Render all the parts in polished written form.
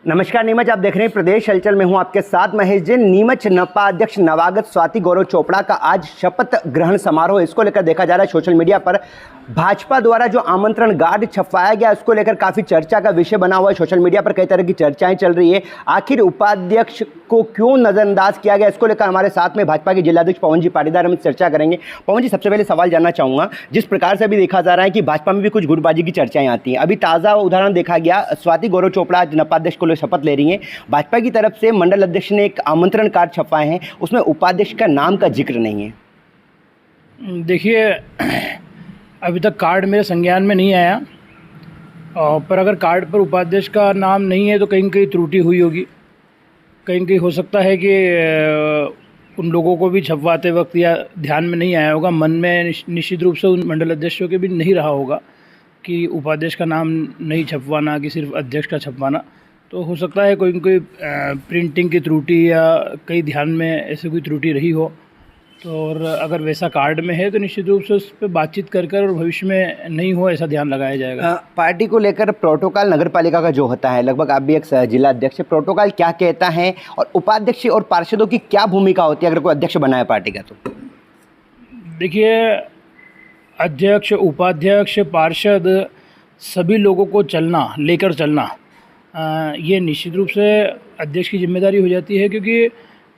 नमस्कार नीमच, आप देख रहे हैं प्रदेश हलचल में हूं आपके साथ महेश जैन। नीमच नपा अध्यक्ष नवागत स्वाति गौरव चोपड़ा का आज शपथ ग्रहण समारोह, इसको लेकर देखा जा रहा है सोशल मीडिया पर भाजपा द्वारा जो आमंत्रण कार्ड छपवाया गया उसको लेकर काफी चर्चा का विषय बना हुआ है। सोशल मीडिया पर कई तरह की चर्चाएं चल रही है। आखिर उपाध्यक्ष को क्यों नजरअंदाज किया गया, इसको लेकर हमारे साथ में भाजपा के जिलाध्यक्ष पवन जी पाटीदार हम चर्चा करेंगे। पवन जी, सबसे पहले सवाल जानना चाहूंगा, जिस प्रकार से अभी देखा जा रहा है कि भाजपा में भी कुछ गुटबाजी की चर्चाएं आती हैं। अभी ताज़ा उदाहरण देखा गया, स्वाति गौरव चोपड़ा आज नपाध्यक्ष को शपथ ले रही हैं। भाजपा की तरफ से मंडल अध्यक्ष ने एक आमंत्रण कार्ड छपवाए हैं, उसमें उपाध्यक्ष का नाम का जिक्र नहीं है। देखिए, अभी तक कार्ड मेरे संज्ञान में नहीं आया, पर अगर कार्ड पर उपाध्यक्ष का नाम नहीं है तो कहीं कहीं त्रुटि हुई होगी। कहीं कहीं हो सकता है कि उन लोगों को भी छपवाते वक्त या ध्यान में नहीं आया होगा, मन में निश्चित रूप से उन मंडल अध्यक्षों के भी नहीं रहा होगा कि उपाध्यक्ष का नाम नहीं छपवाना, कि सिर्फ अध्यक्ष का छपवाना। तो हो सकता है कोई प्रिंटिंग की त्रुटि या कई ध्यान में ऐसे कोई त्रुटि रही हो। तो और अगर वैसा कार्ड में है तो निश्चित रूप से उस पर बातचीत कर और भविष्य में नहीं हो ऐसा ध्यान लगाया जाएगा। पार्टी को लेकर प्रोटोकॉल नगर पालिका का जो होता है, लगभग आप भी एक जिला अध्यक्ष, प्रोटोकॉल क्या कहता है और उपाध्यक्ष और पार्षदों की क्या भूमिका होती है अगर कोई अध्यक्ष बनाए पार्टी का? तो देखिए, अध्यक्ष, उपाध्यक्ष, पार्षद सभी लोगों को लेकर चलना ये निश्चित रूप से अध्यक्ष की जिम्मेदारी हो जाती है, क्योंकि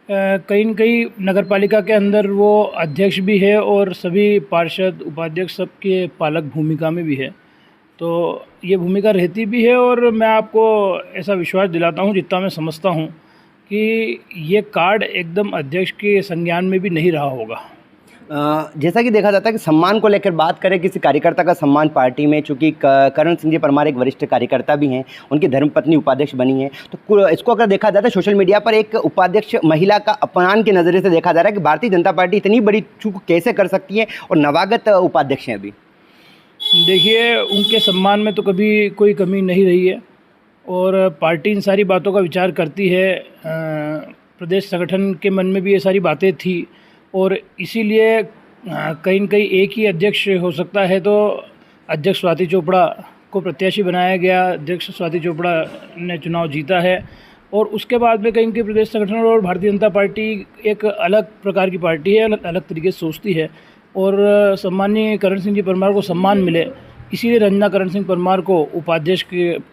कहीं न कहीं नगर पालिका के अंदर वो अध्यक्ष भी है और सभी पार्षद, उपाध्यक्ष सबके पालक भूमिका में भी है। तो ये भूमिका रहती भी है और मैं आपको ऐसा विश्वास दिलाता हूँ, जितना मैं समझता हूँ, कि ये कार्ड एकदम अध्यक्ष के संज्ञान में भी नहीं रहा होगा। जैसा कि देखा जाता है कि सम्मान को लेकर बात करें, किसी कार्यकर्ता का सम्मान पार्टी में, चूंकि करण सिंह जी परमार एक वरिष्ठ कार्यकर्ता भी हैं, उनकी धर्मपत्नी उपाध्यक्ष बनी है, तो इसको अगर देखा जाता है सोशल मीडिया पर एक उपाध्यक्ष महिला का अपमान के नज़रिए से देखा जा रहा है कि भारतीय जनता पार्टी इतनी बड़ी चूक कैसे कर सकती है और नवागत उपाध्यक्ष हैं। अभी देखिए, उनके सम्मान में तो कभी कोई कमी नहीं रही है और पार्टी इन सारी बातों का विचार करती है। प्रदेश संगठन के मन में भी ये सारी बातें थी और इसीलिए कहीं न कहीं एक ही अध्यक्ष हो सकता है, तो अध्यक्ष स्वाति चोपड़ा को प्रत्याशी बनाया गया। अध्यक्ष स्वाति चोपड़ा ने चुनाव जीता है और उसके बाद में कहीं कहीं प्रदेश संगठन और भारतीय जनता पार्टी एक अलग प्रकार की पार्टी है, अलग तरीके से सोचती है और सम्मानीय करण सिंह जी परमार को सम्मान मिले, इसीलिए रंजना करण सिंह परमार को उपाध्यक्ष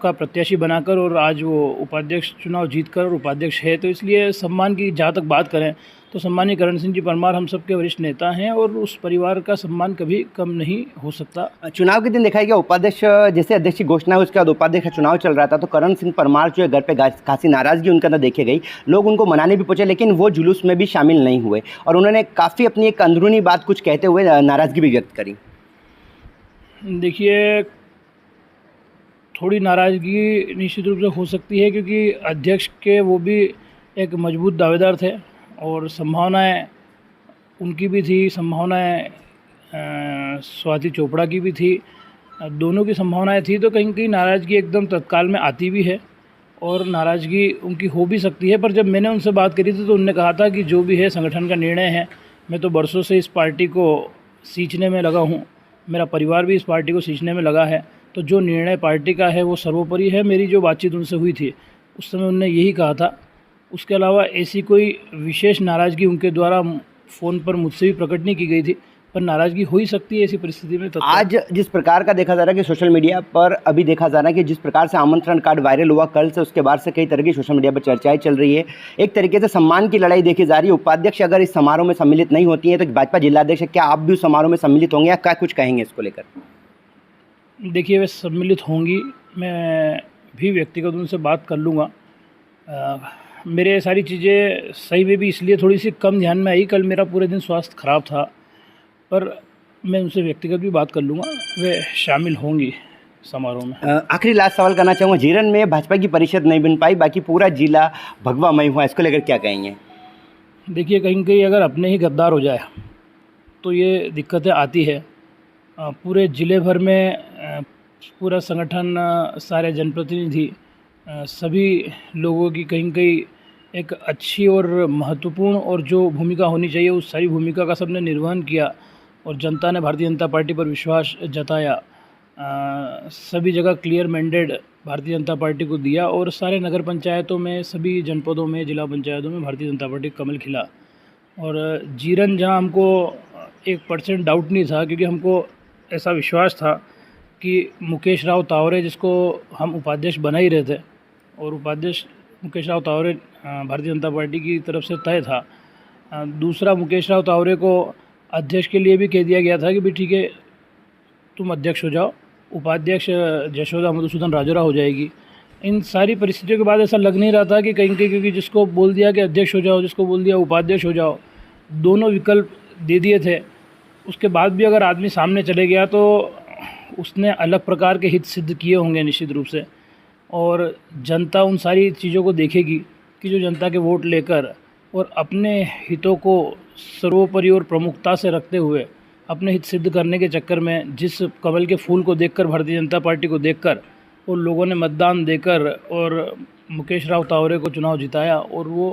का प्रत्याशी बनाकर और आज वो उपाध्यक्ष चुनाव जीतकर और उपाध्यक्ष है। तो इसलिए सम्मान की जहाँ तक बात करें तो सम्मानीय करण सिंह जी परमार हम सबके वरिष्ठ नेता हैं और उस परिवार का सम्मान कभी कम नहीं हो सकता। चुनाव के दिन देखा गया उपाध्यक्ष, जैसे अध्यक्ष की घोषणा हुई उसके बाद उपाध्यक्ष का चुनाव चल रहा था, तो करण सिंह परमार जो है घर पे खासी नाराज़गी उनके अंदर देखी गई। लोग उनको मनाने भी पहुंचे लेकिन वो जुलूस में भी शामिल नहीं हुए और उन्होंने काफ़ी अपनी एक अंदरूनी बात कुछ कहते हुए नाराज़गी भी व्यक्त करी। देखिए, थोड़ी नाराज़गी निश्चित रूप से हो सकती है, क्योंकि अध्यक्ष के वो भी एक मजबूत दावेदार थे और संभावनाएं उनकी भी थी, संभावनाएं स्वाति चोपड़ा की भी थी, दोनों की संभावनाएं थी। तो कहीं कहीं नाराज़गी एकदम तत्काल में आती भी है और नाराज़गी उनकी हो भी सकती है। पर जब मैंने उनसे बात करी थी तो उन्होंने कहा था कि जो भी है संगठन का निर्णय है, मैं तो बरसों से इस पार्टी को सींचने में लगा हूँ, मेरा परिवार भी इस पार्टी को सींचने में लगा है, तो जो निर्णय पार्टी का है वो सर्वोपरि है। मेरी जो बातचीत उनसे हुई थी उस समय उन्होंने यही कहा था। उसके अलावा ऐसी कोई विशेष नाराज़गी उनके द्वारा फ़ोन पर मुझसे भी प्रकट नहीं की गई थी, पर नाराज़गी हो ही सकती है ऐसी परिस्थिति में। तो आज जिस प्रकार का देखा जा रहा है कि सोशल मीडिया पर अभी देखा जा रहा है कि जिस प्रकार से आमंत्रण कार्ड वायरल हुआ कल से, उसके बाद से कई तरह की सोशल मीडिया पर चर्चाएं चल रही है। एक तरीके से सम्मान की लड़ाई देखी जा रही है। उपाध्यक्ष अगर इस समारोह में सम्मिलित नहीं होती है तो भाजपा जिलाध्यक्ष, क्या आप भी उस समारोह में सम्मिलित होंगे या क्या कुछ कहेंगे इसको लेकर? देखिए, वे सम्मिलित होंगी, मैं भी व्यक्तिगत उनसे बात कर लूँगा। मेरे सारी चीज़ें सही में भी इसलिए थोड़ी सी कम ध्यान में आई, कल मेरा पूरे दिन स्वास्थ्य ख़राब था, पर मैं उनसे व्यक्तिगत भी बात कर लूँगा, वे शामिल होंगी समारोह में। आखिरी लास्ट सवाल करना चाहूँगा, जीरन में भाजपा की परिषद नहीं बन पाई, बाकी पूरा जिला भगवामय हुआ, इसको लेकर क्या कहेंगे? देखिए, कहीं कहीं अगर अपने ही गद्दार हो जाए तो ये दिक्कतें आती है। पूरे ज़िले भर में पूरा संगठन, सारे जनप्रतिनिधि, सभी लोगों की कहीं कहीं एक अच्छी और महत्वपूर्ण और जो भूमिका होनी चाहिए उस सारी भूमिका का सबने निर्वहन किया और जनता ने भारतीय जनता पार्टी पर विश्वास जताया। सभी जगह clear mandate Bharatiya Janata party को दिया और सारे नगर पंचायतों में, सभी जनपदों में, जिला पंचायतों में भारतीय जनता पार्टी का कमल खिला। और जीरन जहां हमको 1% डाउट नहीं था, क्योंकि हमको ऐसा विश्वास था कि मुकेश राव तावरे, जिसको हम उपाध्यक्ष बना ही रहे थे, और उपाध्यक्ष मुकेश राव तावरे भारतीय जनता पार्टी की तरफ से तय था। दूसरा, मुकेश राव तावरे को अध्यक्ष के लिए भी कह दिया गया था कि भाई ठीक है, तुम अध्यक्ष हो जाओ, उपाध्यक्ष जशोदा मधुसूदन राजोरा हो जाएगी। इन सारी परिस्थितियों के बाद ऐसा लग नहीं रहा था कि कहीं कहीं, क्योंकि जिसको बोल दिया कि अध्यक्ष हो जाओ, जिसको बोल दिया उपाध्यक्ष हो जाओ, दोनों विकल्प दे दिए थे। उसके बाद भी अगर आदमी सामने चले गया तो उसने अलग प्रकार के हित सिद्ध किए होंगे निश्चित रूप से। और जनता उन सारी चीज़ों को देखेगी कि जो जनता के वोट लेकर और अपने हितों को सर्वोपरि और प्रमुखता से रखते हुए अपने हित सिद्ध करने के चक्कर में जिस कमल के फूल को देखकर, भारतीय जनता पार्टी को देखकर और लोगों ने मतदान देकर और मुकेश राव तावरे को चुनाव जिताया और वो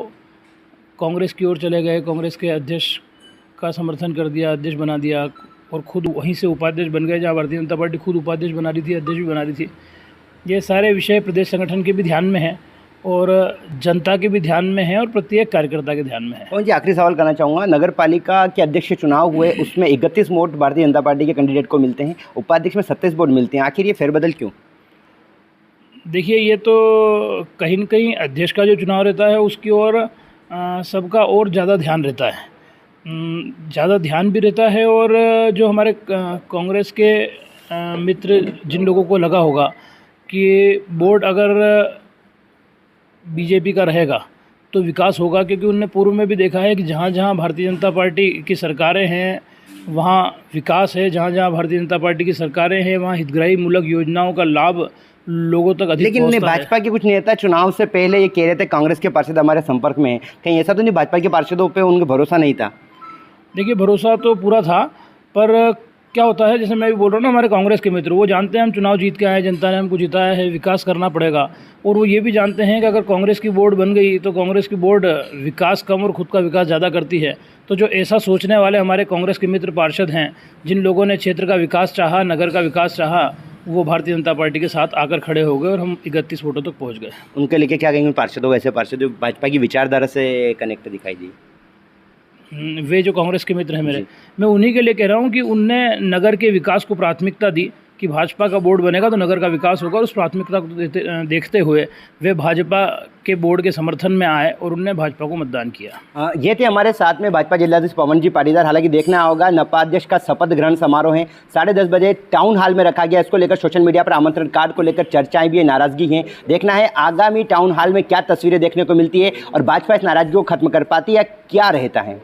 कांग्रेस की ओर चले गए, कांग्रेस के अध्यक्ष का समर्थन कर दिया, अध्यक्ष बना दिया और ख़ुद वहीं से उपाध्यक्ष बन गए, जहाँ भारतीय जनता पार्टी खुद उपाध्यक्ष बना रही थी, अध्यक्ष भी बना रही थी। ये सारे विषय प्रदेश संगठन के भी ध्यान में हैं और जनता के भी ध्यान में है और प्रत्येक कार्यकर्ता के ध्यान में है। पवन जी, आखिरी सवाल करना चाहूँगा, नगर पालिका के अध्यक्ष चुनाव हुए, उसमें 31 वोट भारतीय जनता पार्टी के कैंडिडेट को मिलते हैं, उपाध्यक्ष में 37 वोट मिलते हैं, आखिर ये फेरबदल क्यों? देखिए, ये तो कहीं न कहीं अध्यक्ष का जो चुनाव रहता है उसकी ओर सबका और ज़्यादा ध्यान रहता है, ज़्यादा ध्यान भी रहता है। और जो हमारे कांग्रेस के मित्र, जिन लोगों को लगा होगा कि बोर्ड अगर बीजेपी का रहेगा तो विकास होगा, क्योंकि उनने पूर्व में भी देखा है कि जहाँ जहाँ भारतीय जनता पार्टी की सरकारें हैं वहाँ विकास है, जहाँ जहाँ भारतीय जनता पार्टी की सरकारें हैं वहाँ हितग्राही मूलक योजनाओं का लाभ लोगों तक अधिक लेकिन पहुंचता है। भाजपा के कुछ नेता चुनाव से पहले ये कह रहे थे कांग्रेस के पार्षद हमारे संपर्क में हैं, कहीं ऐसा तो नहीं भाजपा के पार्षदों पे उनके भरोसा नहीं था? देखिए, भरोसा तो पूरा था, पर क्या होता है, जैसे मैं भी बोल रहा हूँ ना, हमारे कांग्रेस के मित्र वो जानते हैं हम चुनाव जीत के आए, जनता ने हमको जिताया है, विकास करना पड़ेगा। और वो ये भी जानते हैं कि अगर कांग्रेस की बोर्ड बन गई तो कांग्रेस की बोर्ड विकास कम और खुद का विकास ज़्यादा करती है। तो जो ऐसा सोचने वाले हमारे कांग्रेस के मित्र पार्षद हैं, जिन लोगों ने क्षेत्र का विकास चाहा, नगर का विकास चाहा, वो भारतीय जनता पार्टी के साथ आकर खड़े हो गए और हम 31 वोटों तक पहुँच गए। उनके लेके क्या कहेंगे पार्षदों, ऐसे पार्षद जो भाजपा की विचारधारा से कनेक्ट दिखाई दी? वे जो कांग्रेस के मित्र हैं मेरे, मैं उन्हीं के लिए कह रहा हूँ कि उनने नगर के विकास को प्राथमिकता दी कि भाजपा का बोर्ड बनेगा तो नगर का विकास होगा, और उस प्राथमिकता को देखते हुए वे भाजपा के बोर्ड के समर्थन में आए और उनने भाजपा को मतदान किया। ये थे हमारे साथ में भाजपा जिलाध्यक्ष पवन जी पाटीदार। हालांकि देखना होगा, नपाध्यक्ष का शपथ ग्रहण समारोह है 10:30 बजे टाउन हॉल में रखा गया। इसको लेकर सोशल मीडिया पर आमंत्रण कार्ड को लेकर चर्चाएं भी है, नाराजगी है। देखना है आगामी टाउन हॉल में क्या तस्वीरें देखने को मिलती है और भाजपा इस नाराजगी को खत्म कर पाती है, क्या रहता है।